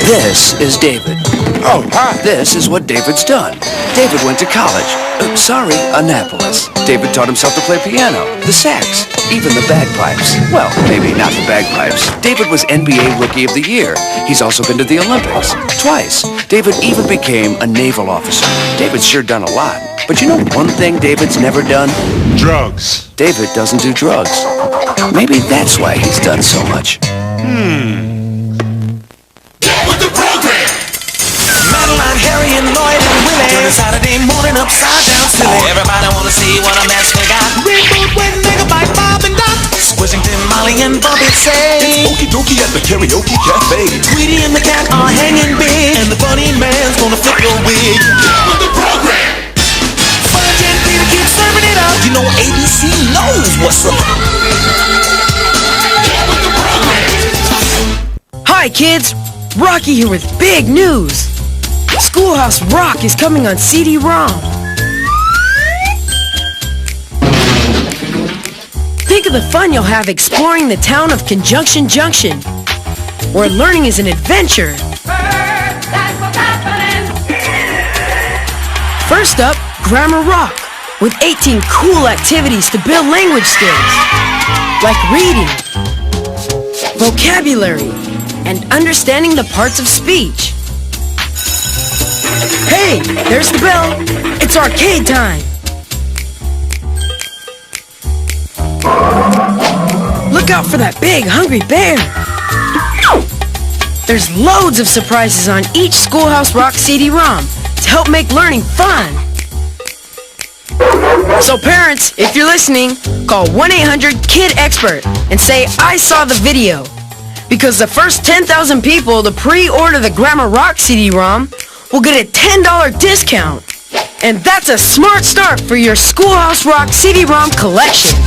This is David. Oh, hi. This is what David's done. David went to college. Annapolis. David taught himself to play piano, the sax, even the bagpipes. Well, maybe not the bagpipes. David was NBA Rookie of the Year. He's also been to the Olympics twice. David even became a naval officer. David's sure done a lot. But you know one thing David's never done? Drugs. David doesn't do drugs. Maybe that's why he's done so much. Get with the program! Madeline, Harry, and Lloyd, and Willie. Turn a Saturday morning upside down silly. Everybody wanna see what a mess we got. Rainbow, Gwen, Megabyte, Bob, and Doc. Squishington, Molly, and Bobby say it's okie dokie at the karaoke cafe. Tweety and the cat are hanging big, and the funny man's gonna flip your wig. Get with the program! Fudge and Peter keep serving it up. You know ABC knows what's up. Get with the program! Hi kids, Rocky here with big news. Schoolhouse Rock is coming on CD-ROM. Think of the fun you'll have exploring the town of Conjunction Junction, where learning is an adventure. First up, Grammar Rock, with 18 cool activities to build language skills, like reading, vocabulary, and understanding the parts of speech. Hey, there's the bell. It's arcade time. Look out for that big, hungry bear. There's loads of surprises on each Schoolhouse Rock CD-ROM to help make learning fun. So parents, if you're listening, call 1-800-KID-EXPERT and say, I saw the video. Because the first 10,000 people to pre-order the Grammar Rock CD-ROM will get a $10 discount. And that's a smart start for your Schoolhouse Rock CD-ROM collection.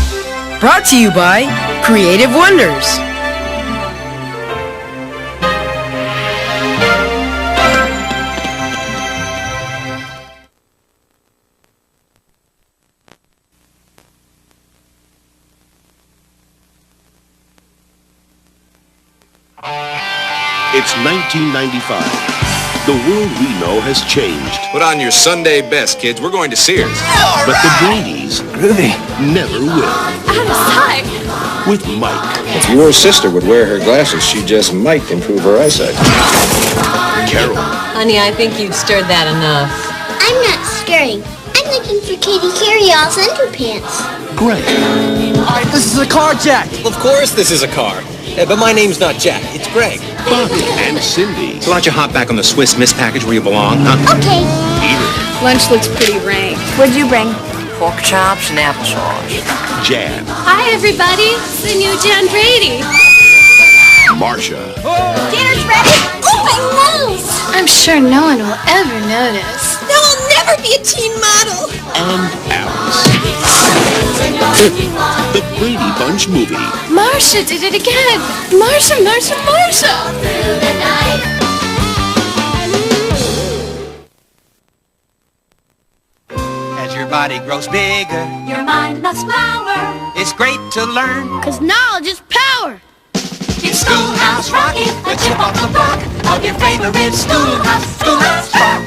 Brought to you by Creative Wonders. It's 1995. The world we know has changed. Put on your Sunday best, kids. We're going to Sears. But the Brady's never will. Out of sight. With Mike. If your sister would wear her glasses, she just might improve her eyesight. Carol. Honey, I think you've stirred that enough. I'm not stirring. I'm looking for Katie Carryall's underpants. Greg. All right, this is a car, Jack. Of course this is a car. But my name's not Jack, it's Greg. Bobby and Cindy. So why don't you hop back on the Swiss Miss package where you belong, huh? Okay. Peter. Lunch looks pretty rank. What'd you bring? Pork chops and applesauce. Jan. Hi, everybody. It's the new Jan Brady. Marcia. Dinner's ready. Oh, my nose. I'm sure no one will ever notice. No, I'll never be a teen model. And Alice. The Brady Bunch movie. Marcia did it again. Marcia. As your body grows bigger, Your mind must flower. it's great to learn. 'Cause knowledge is power. It's Schoolhouse Rocky, the chip off the block of your favorite Schoolhouse Rock.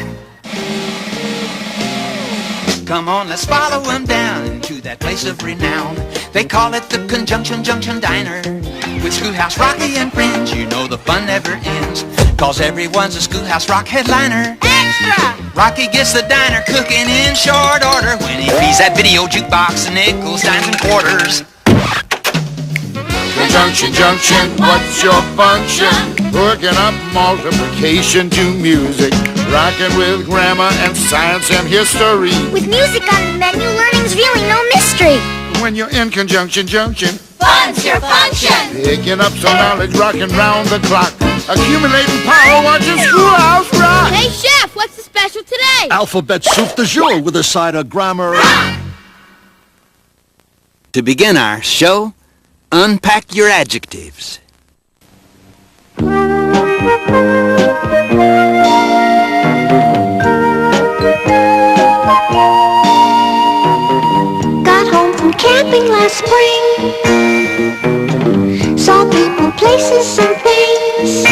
Come on, let's follow them down to that place of renown. They call it the Conjunction Junction Diner. With Schoolhouse Rocky and friends, you know the fun never ends. 'Cause everyone's a Schoolhouse Rock headliner. Extra. Rocky gets the diner cooking in short order when he feeds that video jukebox and nickels, dimes, and quarters. Conjunction, junction, what's your function? Hooking up multiplication to music. Rocking with grammar and science and history. With music on the menu, learning's really no mystery. When you're in Conjunction Junction, Fun's your function. picking up some knowledge, rocking round the clock. Accumulating power, watching Schoolhouse Rock. Hey, Chef, what's the special today? Alphabet soup du jour with a side of grammar. To begin our show, unpack your adjectives. Got home from camping last spring. Saw people, places, and things.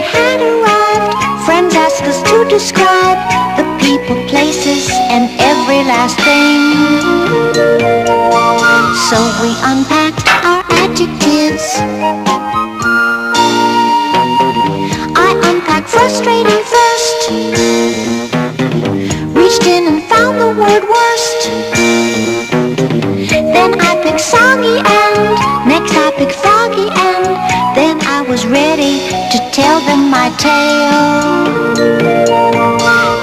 had arrived, friends asked us to describe the people, places, and every last thing. So we unpacked our adjectives. I unpacked frustrating first, reached in and found the word worst. Then I picked soggy and next I picked froggy and then I was ready to tell them my tale.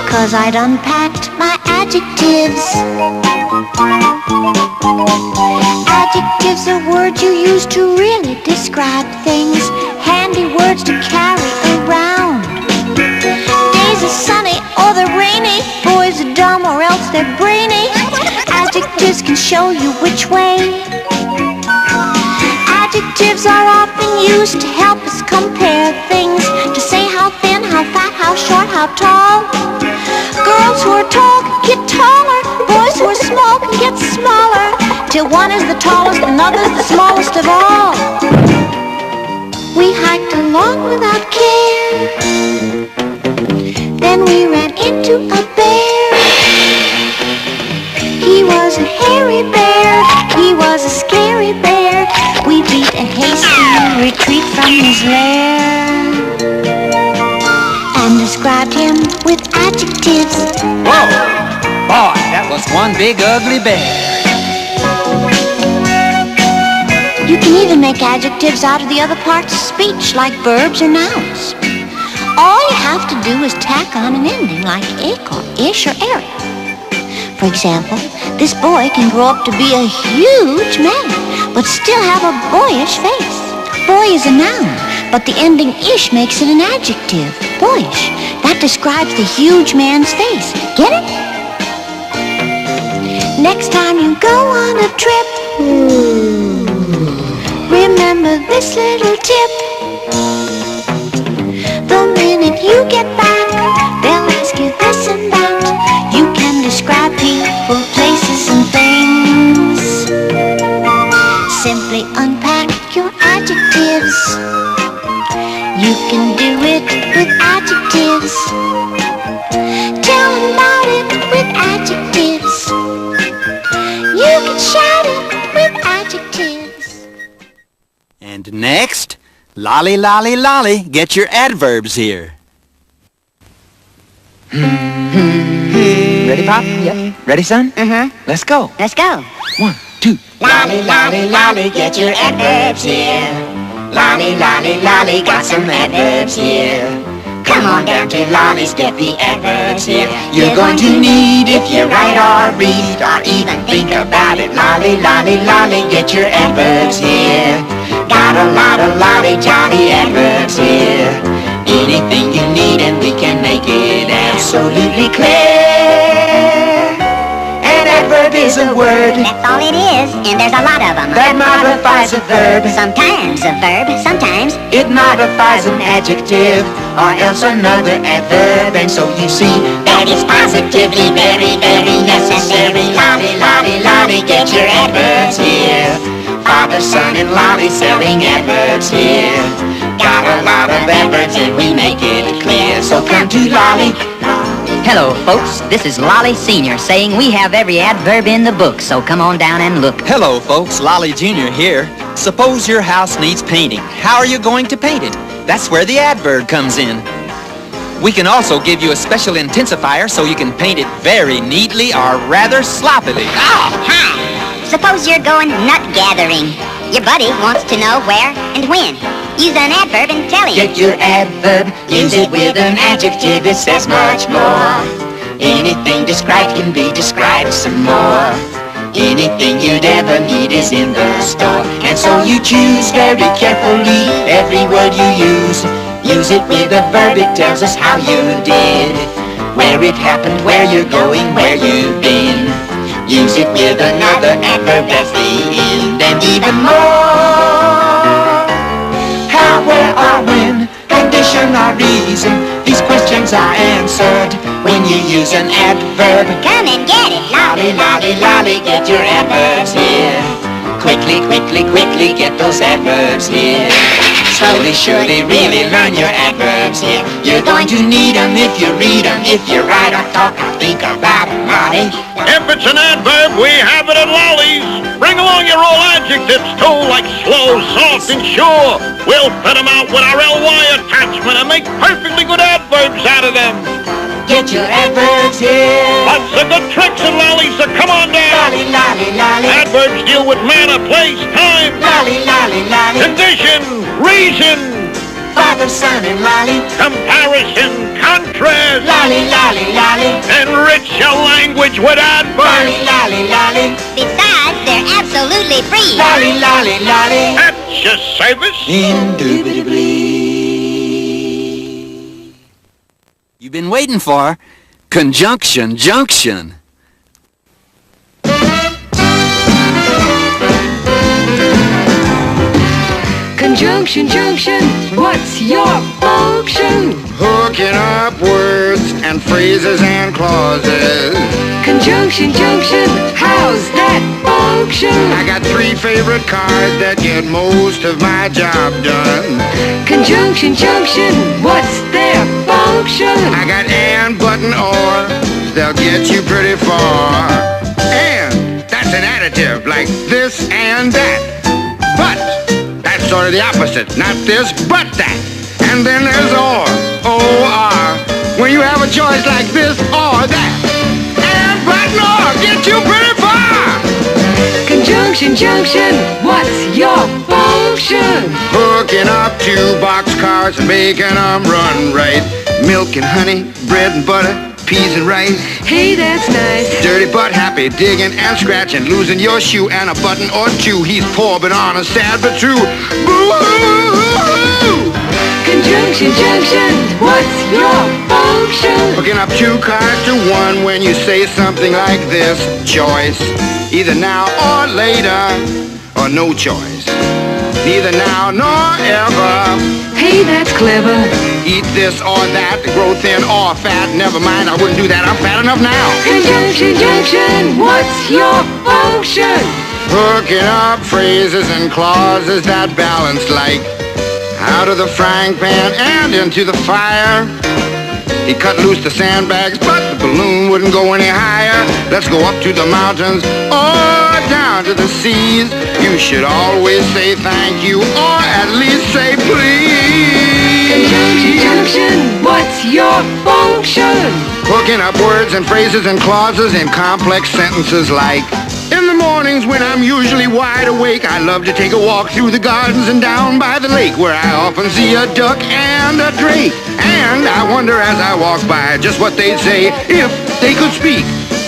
'Cause I'd unpacked my adjectives. Adjectives are words you use to really describe things, handy words to carry around. Days are sunny or they're rainy, boys are dumb or else they're brainy. Adjectives can show you which way. Adjectives are often used to help us compare things, to say how thin, how fat, how short, how tall. Girls who are tall get taller, boys who are small can get smaller, till one is the tallest and other's the smallest of all. We hiked along without care, then we ran into a bear. He was a hairy bear, he was a scary bear. We beat a hasty retreat from his lair and described him with adjectives. Whoa! Boy, that was one big ugly bear. You can even make adjectives out of the other parts of speech, like verbs or nouns. All you have to do is tack on an ending like ick or ish or eric. For example, this boy can grow up to be a huge man, but still have a boyish face. Boy is a noun, but the ending ish makes it an adjective, boyish. That describes the huge man's face. Get it? Next time you go on a trip, remember this little tip. The minute you get back, they'll ask you this and that. You can describe people, places, and things. Simply unpack your adjectives. You can do it with adjectives. Tell them about it with adjectives. You can shout it with adjectives. And next, lolly, lolly, lolly, get your adverbs here. Ready, Pop? Yep. Ready, son? Mm-hmm. Let's go. Let's go. 1, 2. Lolly, lolly, lolly, get your adverbs here. Lolly, lolly, lolly, got some adverbs here. Come on down to Lolly's, get the adverbs here. You're going to need if you write or read or even think about it. Lolly, lolly, lolly, get your adverbs here. Got a lot of lolly jolly adverbs here. Anything you need and we can make it absolutely clear. An adverb is a word. That's all it is, and there's a lot of them. That modifies a verb. Sometimes a verb, sometimes it modifies an adjective or else another adverb. And so you see that is positively very, very necessary. Lolly, lolly, lolly, get your adverbs here. Father, son, and lolly selling adverbs here. Got a lot of adverbs and we make it clear. So come to Lolly. Hello, folks. This is Lolly Sr. saying we have every adverb in the book, so come on down and look. Hello, folks. Lolly Jr. here. Suppose your house needs painting. How are you going to paint it? That's where the adverb comes in. We can also give you a special intensifier so you can paint it very neatly or rather sloppily. Oh, hi. Suppose you're going nut gathering. Your buddy wants to know where and when. Use an adverb and tell him. Get your adverb, use it with an adjective, it says much more. Anything described can be described some more. Anything you'd ever need is in the store. And so you choose very carefully every word you use. Use it with a verb, it tells us how you did. Where it happened, where you're going, where you've been. Use it with another adverb, that's the end. And even more. How, where, or when, condition or reason. These questions are answered when you use an adverb. Come and get it, Lolly, lolly, lolly, get your adverbs here. Quickly, quickly, quickly, get those adverbs here. slowly, surely, really learn your adverbs here. You're going to need 'em if you read 'em. If you write or talk or think about 'em, Lolly. If it's an adverb, we have it at Lolly's. Bring along your old adjectives too, like slow, soft, and sure. We'll fit 'em out with our LY attachment and make perfectly good adverbs out of them. Get your adverbs here. Lots of good tricks at Lolly's, so come on down. Lolly, lolly, lolly. Adverbs deal with manner, place, time, Lolly, lolly, lolly. condition, reason, Father, son, and Lolly. comparison, contrast. Lolly, lolly, lolly. Enrich your language with adverbs. Lolly, lolly, lolly. Besides, they're absolutely free. Lolly, lolly, lolly. At your service. Indubitably. You've been waiting for Conjunction Junction. Conjunction junction, what's your function? Hooking up words and phrases and clauses. Conjunction junction, how's that function? I got 3 favorite cars that get most of my job done. Conjunction junction, what's their function? I got and, but, and or. They'll get you pretty far. And, that's an additive, like this and that. But, that's sort of the opposite. Not this, but that. And then there's or. O-R. When you have a choice like this or that. And, but, and or get you pretty far. Conjunction junction, what's your function? Hooking up 2 boxcars and making them run right. Milk and honey, bread and butter, peas and rice. Hey, that's nice. Dirty but happy, digging and scratching, losing your shoe and a button or 2. He's poor but honest, sad but true. Boo-hoo! Conjunction junction, what's your function? Hooking up 2 cars to 1 when you say something like this. Choice, either now or later, or no choice. Neither now nor ever. Hey, that's clever. Eat this or that, grow thin or fat. Never mind, I wouldn't do that, I'm fat enough now. Conjunction junction, what's your function? Hooking up phrases and clauses that balance like out of the frying pan and into the fire. He cut loose the sandbags, but the balloon wouldn't go any higher. Let's go up to the mountains or down to the seas. You should always say thank you or at least say please. Conjunction junction, what's your function? Hooking up words and phrases and clauses in complex sentences like in the mornings when I'm usually wide awake, I love to take a walk through the gardens and down by the lake, where I often see a duck and a drake. And I wonder as I walk by just what they'd say if they could speak.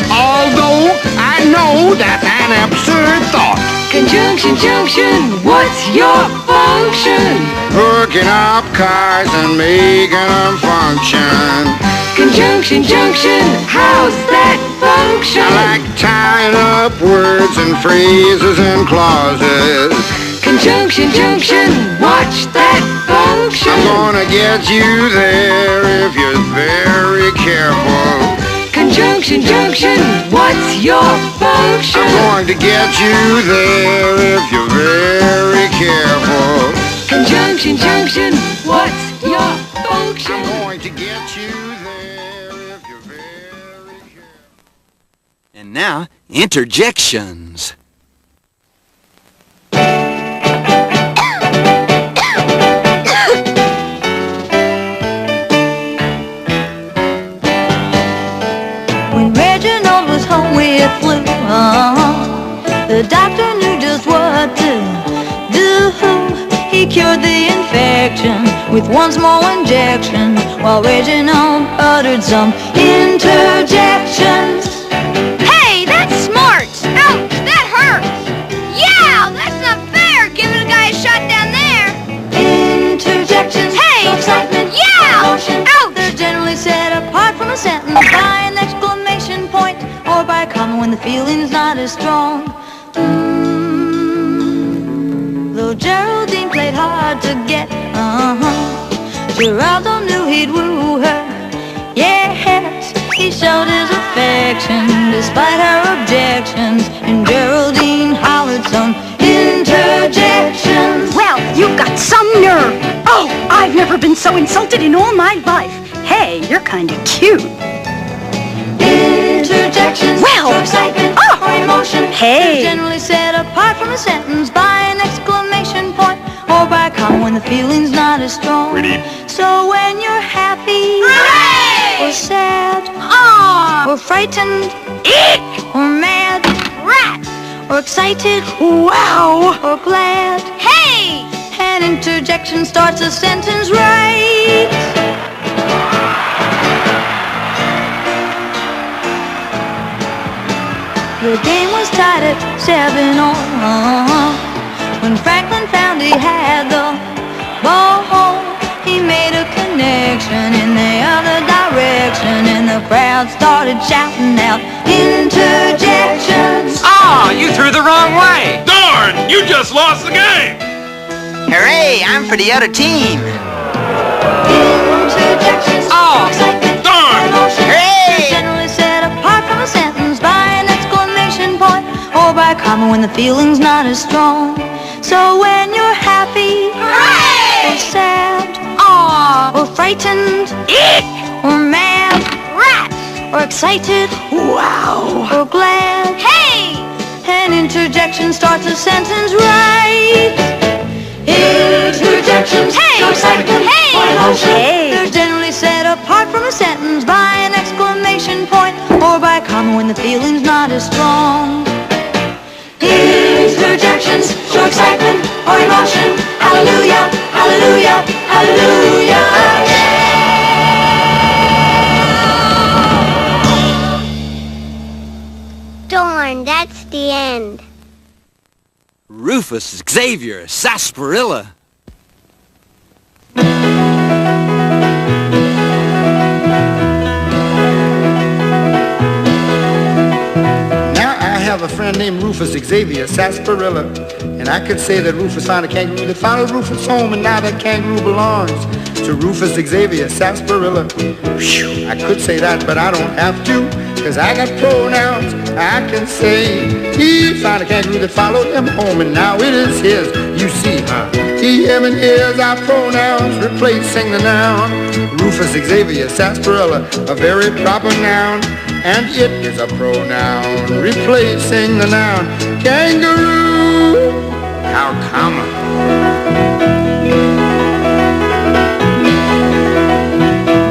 Although I know that's an absurd thought. Conjunction junction, what's your function? Hooking up cars and making them function. Conjunction junction, how's that function? I like tying up words and phrases and clauses. Conjunction junction, watch that function. I'm gonna get you there if you're very careful. Conjunction junction, what's your function? I'm going to get you there if you're very careful. Conjunction junction, what's your function? I'm going to get you there if you're very careful. And now, interjections. When Reginald was home with flu, the doctor knew just what to do. He cured the infection with one small injection, while Reginald uttered some interjections. Hey, that's smart! Ouch, that hurts! Yeah, that's not fair, giving a guy a shot down there! Interjections, Hey! excitement, Yeah! emotion. Ouch! They're generally set apart from a sentence by an exclamation point, or by a comma when the feeling's not as strong. Though Geraldine played hard to get, Geraldo knew he'd woo her. Yes, he showed his affection despite her objections, and Geraldine hollered some interjections. Well, you got some nerve! so insulted in all my life. Hey, you're kind of cute. Interjections, Well, excitement, or emotion. Hey. They're generally set apart from a sentence by an exclamation point or by a comma when the feeling's not as strong. So when you're happy, Hooray! or sad, or frightened, or mad, Rat! or excited, Wow. or glad, Hey! an interjection starts a sentence right. The game was tied at 7-all when Franklin found he had the ball. He made a connection in the other direction, and the crowd started shouting out interjections. Oh, you threw the wrong way. Darn! You just lost the game! Hooray, I'm for the other team. Interjections, Oh, excitement, darn! emotion. Hooray! Generally set apart from a sentence by an exclamation point or by a comma when the feeling's not as strong. So when you're happy, Hooray! or sad, or frightened, or mad, Rat! or excited, Wow. or glad, Hey! an interjection starts a sentence right. Interjections, Hey! excitement, Hey! or emotion. Hey. They're generally set apart from a sentence by an exclamation point or by a comma when the feeling's not as strong. Interjections show excitement or emotion. Hallelujah, hallelujah, hallelujah. Darn, that's the end. Rufus Xavier Sarsaparilla. Now I have a friend named Rufus Xavier Sarsaparilla, and I could say that Rufus found a kangaroo that followed Rufus home, and now that kangaroo belongs to Rufus Xavier Sarsaparilla. Whew, I could say that, but I don't have to, cause I got pronouns. I can say he found a kangaroo that followed him home, and now it is his. You see, he, him, and his are pronouns replacing the noun. Rufus Xavier Sarsaparilla, a very proper noun, and it is a pronoun replacing the noun kangaroo. How come?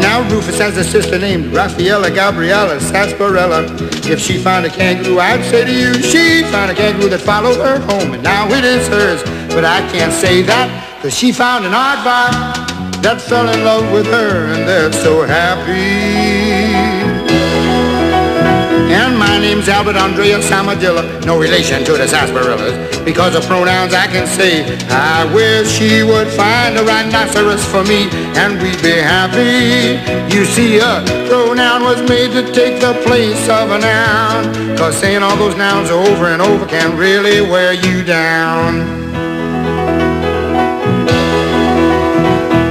Now Rufus has a sister named Raffaella Gabriella Sarsaparilla. If she found a kangaroo, I'd say to you, she found a kangaroo that followed her home, and now it is hers. But I can't say that, cause she found an aardvark that fell in love with her, and they're so happy. And my name's Albert Andrea Samadilla, no relation to the sarsaparillas. Because of pronouns I can say, I wish she would find a rhinoceros for me, and we'd be happy. You see, a pronoun was made to take the place of a noun, cause saying all those nouns over and over can really wear you down.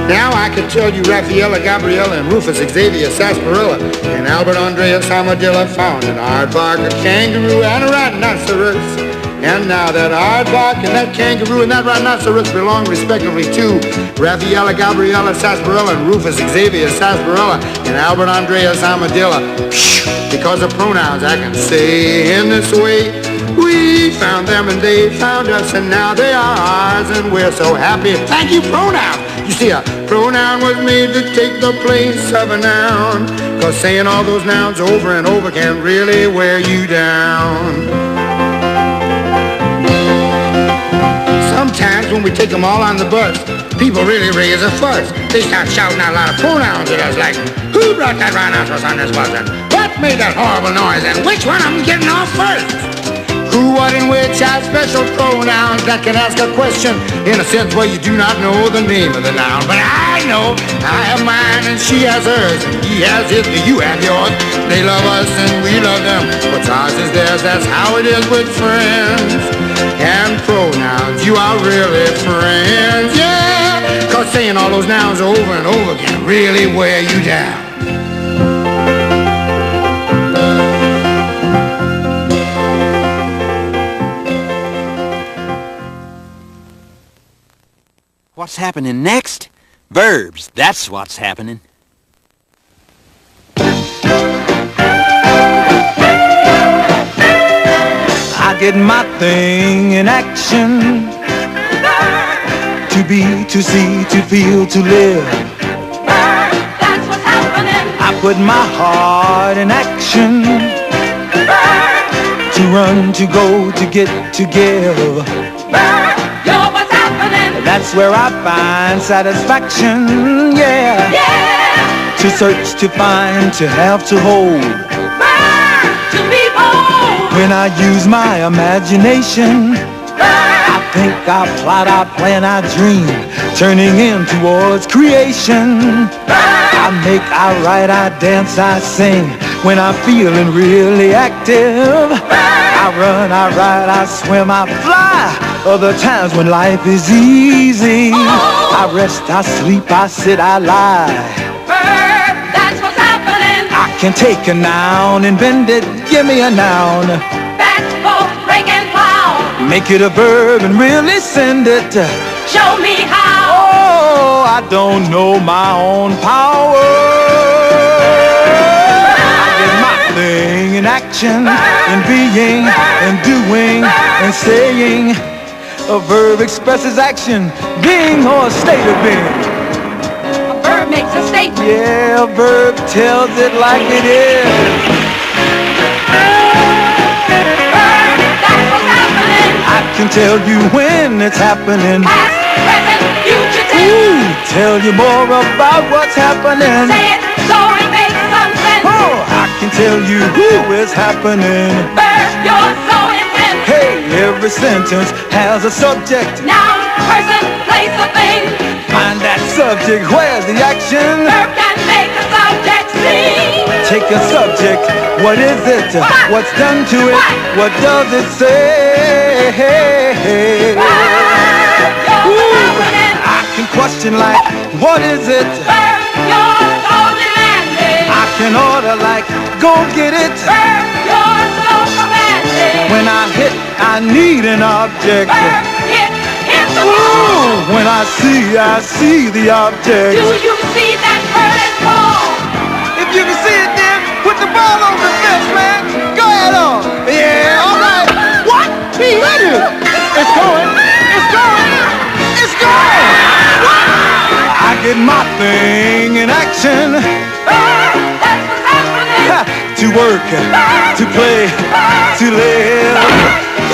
Now I could tell you Raffaella Gabriella and Rufus Xavier Sarsaparilla and Albert Andrea Samadilla found an aardvark, a kangaroo, and a rhinoceros. And now that aardvark and that kangaroo and that rhinoceros belong respectively to Raffaella Gabriella Sarsaparilla and Rufus Xavier Sarsaparilla and Albert Andrea Samadilla. Because of pronouns I can say in this way, we found them and they found us, and now they are ours and we're so happy. Thank you, pronoun. You see, a pronoun was made to take the place of a noun, cause saying all those nouns over and over can really wear you down. Sometimes when we take them all on the bus, people really raise a fuss. They start shouting out a lot of pronouns at us like, who brought that rhinoceros on this bus, and what made that horrible noise, and which one of them's getting off first? Who, what, and which are special pronouns that can ask a question in a sense where you do not know the name of the noun. But I know, I have mine and she has hers, and he has his and you have yours. They love us and we love them. What's ours is theirs, that's how it is with friends. And pronouns, you are really friends, yeah. Cause saying all those nouns over and over can really wear you down. What's happening next? Verbs, that's what's happening. I get my thing in action. To be, to see, to feel, to live. That's what's happening. I put my heart in action. To run, to go, to get, to give. You're what's happening. That's where I find satisfaction, yeah. Yeah. To search, to find, to have, to hold. To be bold. When I use my imagination, I think, I plot, I plan, I dream, turning in towards creation. I make, I write, I dance, I sing, when I'm feeling really active. I run, I ride, I swim, I fly, other times when life is easy. I rest, I sleep, I sit, I lie. That's what's happening. I can take a noun and bend it, give me a noun. That's both break and plow. Make it a verb and really send it. Show me how. Oh, I don't know my own power. I get my thing in action, in being, in doing, and saying. A verb expresses action, being or a state of being. A verb makes a statement. Yeah, a verb tells it like it is. I can tell you when it's happening. Past, present, future tense. Ooh, tell you more about what's happening. Say it so it makes some sense. Oh, I can tell you who is happening. Verb, you're so intense. Hey, every sentence has a subject. Noun, person, place, or thing. Find that subject, where's the action? Verb can make a subject sing. Take a subject, what is it? What's done to it? What does it say? I can question like, what is it? Verb, you're so demanding. I can order like, go get it. Verb, you're so commanding. When I hit, I need an object. Verb, hit the ball. Ooh, when I see the object. Do you see that bird ball? If you can see it, then put the ball on the fence, man. Go ahead on. Yeah, all right. What? He hit it. It's going. It's going. It's going. What? I get my thing in action. That's what's happening. To work, to play, to live,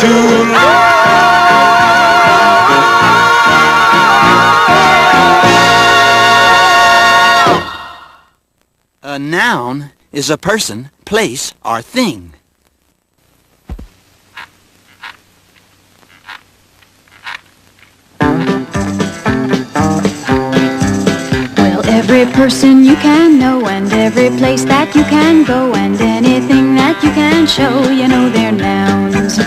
to love. A noun is a person, place, or thing. Well, every person you can know, and every place that you can go, and anything that you can show, you know they're nouns.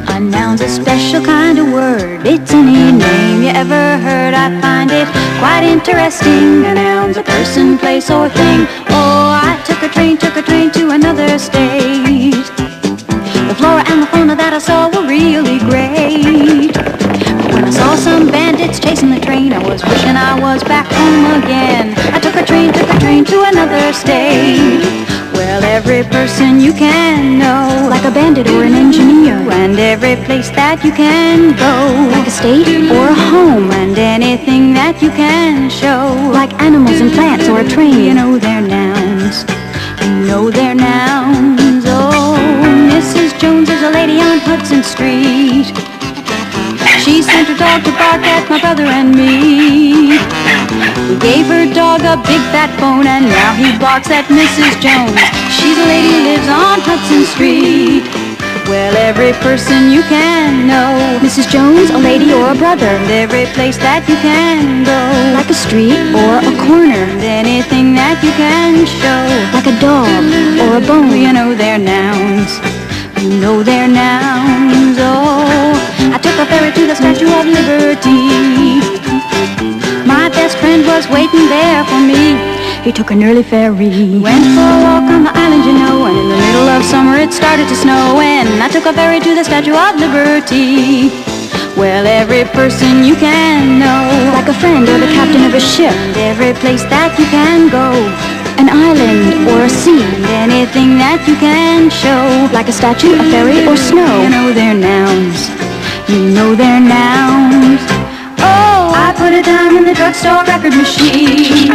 A noun's a special kind of word. It's any name you ever heard. I find it quite interesting. A noun's a person, place, or thing. Oh, I took a train to another state. The flora and the fauna that I saw were really great. But when I saw some bandits chasing the train, I was wishing I was back home again. I took a train to another state. Well, every person you can know, like a bandit or an engineer, and every place that you can go, like a state or a home, and anything that you can show, like animals and plants or a train, you know they're nouns. You know they're nouns. Oh, Mrs. Jones is a lady on Hudson Street. She sent her dog to bark at my brother and me. We gave her dog a big fat bone, and now he barks at Mrs. Jones. She's a lady who lives on Hudson Street. Well, every person you can know, Mrs. Jones, a lady or a brother, and every place that you can go, like a street or a corner, and anything that you can show, like a dog or a bone, you know they're nouns. You know they're nouns. Oh, I took a ferry to the Statue of Liberty. My best friend was waiting there for me. He took an early ferry. We went for a walk on the island, you know, and in the middle of summer it started to snow, and I took a ferry to the Statue of Liberty. Well, every every person you can know. Like a friend or the captain of a ship, every place that you can go. An island or a sea, anything that you can show. Like a statue, a fairy, or snow. You know their nouns. You know their nouns. Oh, I put a dime in the drugstore record machine.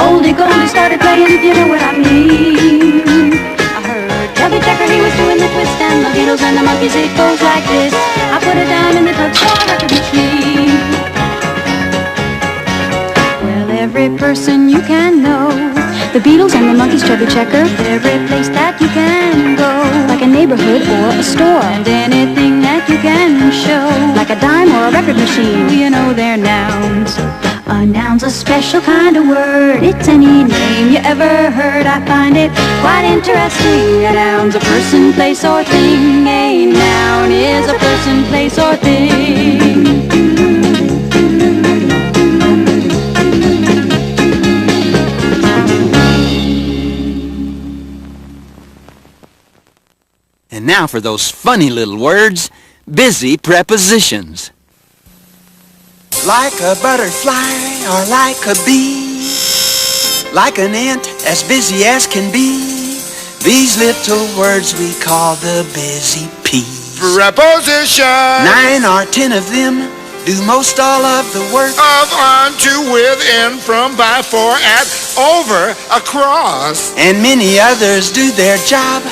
Oldie Goldie started playing, if you know what I mean. I heard Chubby Checker, he was doing the twist, and the Beatles and the Monkeys, it goes like this. I put a dime in the drugstore record machine. Well, every person you can know, the Beatles and the Monkeys, Chubby Checker, every place that you can go. Like a neighborhood or a store, and anything that you can show. Like a dime or a record machine, you know their nouns. A noun's a special kind of word. It's any name you ever heard. I find it quite interesting. A noun's a person, place, or thing. A noun is a person, place, or thing. And now for those funny little words, busy prepositions. Like a butterfly or like a bee, like an ant as busy as can be. These little words we call the busy peas. Preposition. 9 or 10 of them do most all of the work. Of, on, to, with, in, from, by, for, at, over, across. And many others do their job,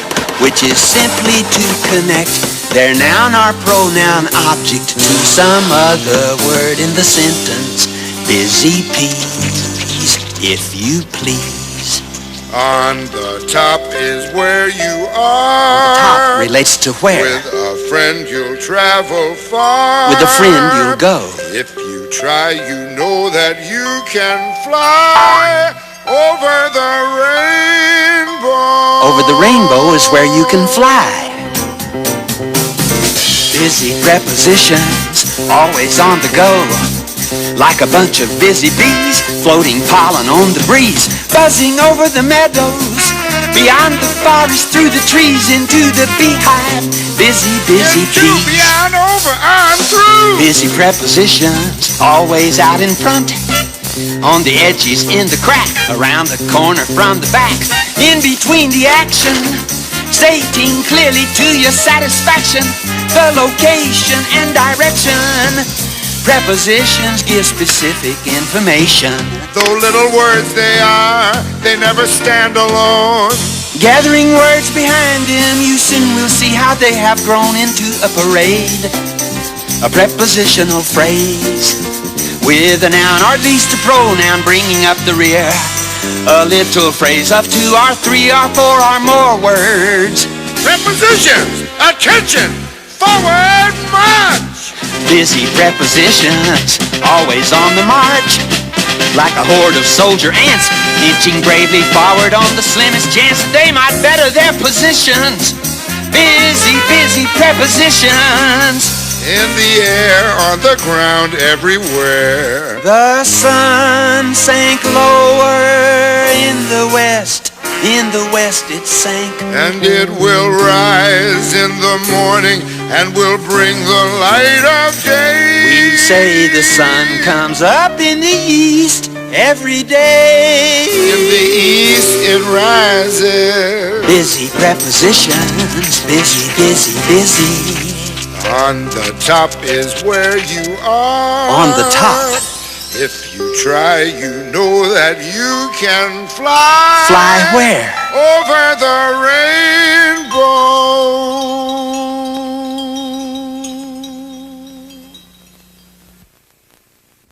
which is simply to connect their noun or pronoun object to some other word in the sentence. Busy peas, if you please. On the top is where you are. Top relates to where. With a friend you'll travel far. With a friend you'll go. If you try, you know that you can fly over the rainbow. Over the rainbow is where you can fly. Busy prepositions, always on the go. Like a bunch of busy bees, floating pollen on the breeze. Buzzing over the meadows, beyond the forest, through the trees, into the beehive. Busy, busy bees. Beyond, over, on, through. Busy prepositions, always out in front. On the edges, in the crack, around the corner, from the back. In between the action, stating clearly to your satisfaction the location and direction. Prepositions give specific information. Though little words they are, they never stand alone. Gathering words behind them, you soon will see how they have grown into a parade. A prepositional phrase with a noun or at least a pronoun bringing up the rear. A little phrase of 2 or 3 or 4 or more words. Prepositions, attention, forward march. Busy prepositions, always on the march. Like a horde of soldier ants, inching bravely forward on the slimmest chance that they might better their positions. Busy, busy prepositions. In the air, on the ground, everywhere. The sun sank lower in the west. In the west it sank. And it will rise in the morning and will bring the light of day. We say the sun comes up in the east every day. In the east it rises. Busy prepositions, busy, busy, busy. On the top is where you are. On the top. If you try, you know that you can fly. Fly where? Over the rainbow.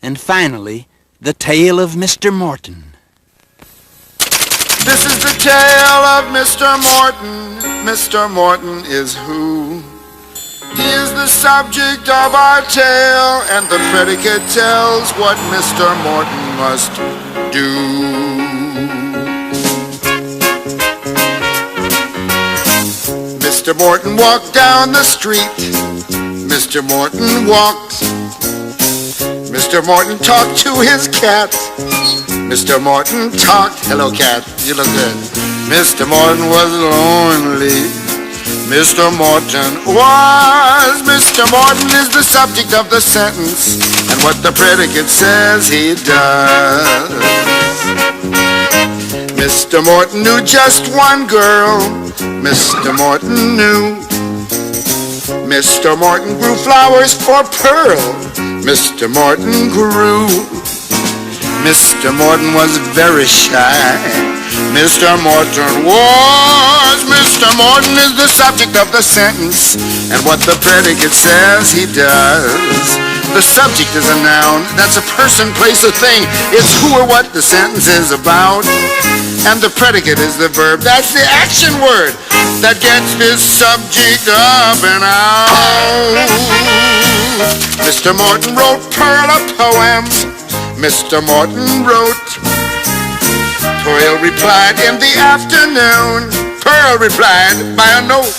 And finally, the tale of Mr. Morton. This is the tale of Mr. Morton. Mr. Morton is who? He is the subject of our tale, and the predicate tells what Mr. Morton must do. Mr. Morton walked down the street. Mr. Morton walked. Mr. Morton talked to his cat. Mr. Morton talked. Hello, cat. You look good. Mr. Morton was lonely. Mr. Morton was. Mr. Morton is the subject of the sentence, and what the predicate says he does. Mr. Morton knew just one girl. Mr. Morton knew. Mr. Morton grew flowers for Pearl. Mr. Morton grew. Mr. Morton was very shy. Mr. Morton was. Mr. Morton is the subject of the sentence, and what the predicate says he does. The subject is a noun. That's a person, place, or thing. It's who or what the sentence is about. And the predicate is the verb. That's the action word that gets this subject up and out. Mr. Morton wrote Pearl a poem. Mr. Morton wrote. Pearl replied in the afternoon. Pearl replied by a note.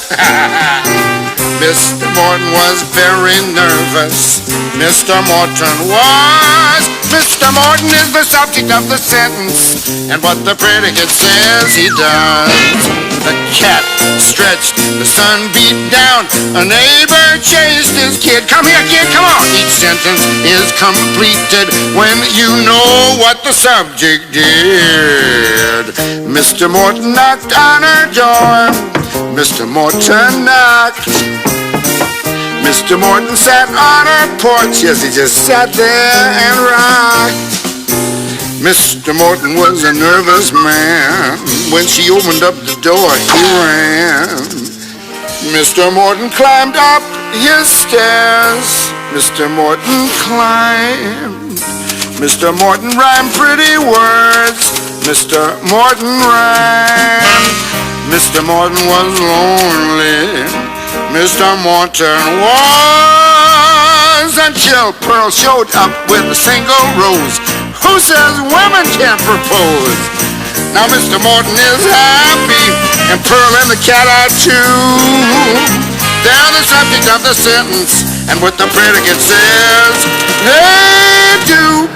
Mr. Morton was very nervous. Mr. Morton was. Mr. Morton is the subject of the sentence, and what the predicate says he does. The cat stretched, the sun beat down, a neighbor chased his kid. Come here, kid, come on. Each sentence is completed when you know what the subject did. Mr. Morton knocked on her door. Mr. Morton knocked. Mr. Morton sat on her porch. Yes, he just sat there and rocked. Mr. Morton was a nervous man. When she opened up the door, he ran. Mr. Morton climbed up his stairs. Mr. Morton climbed. Mr. Morton rhymed pretty words. Mr. Morton rhymed. Mr. Morton was lonely. Mr. Morton was, until Pearl showed up with a single rose. Who says women can't propose? Now Mr. Morton is happy, and Pearl and the cat are too. They're the subject of the sentence, and what the predicate says they do.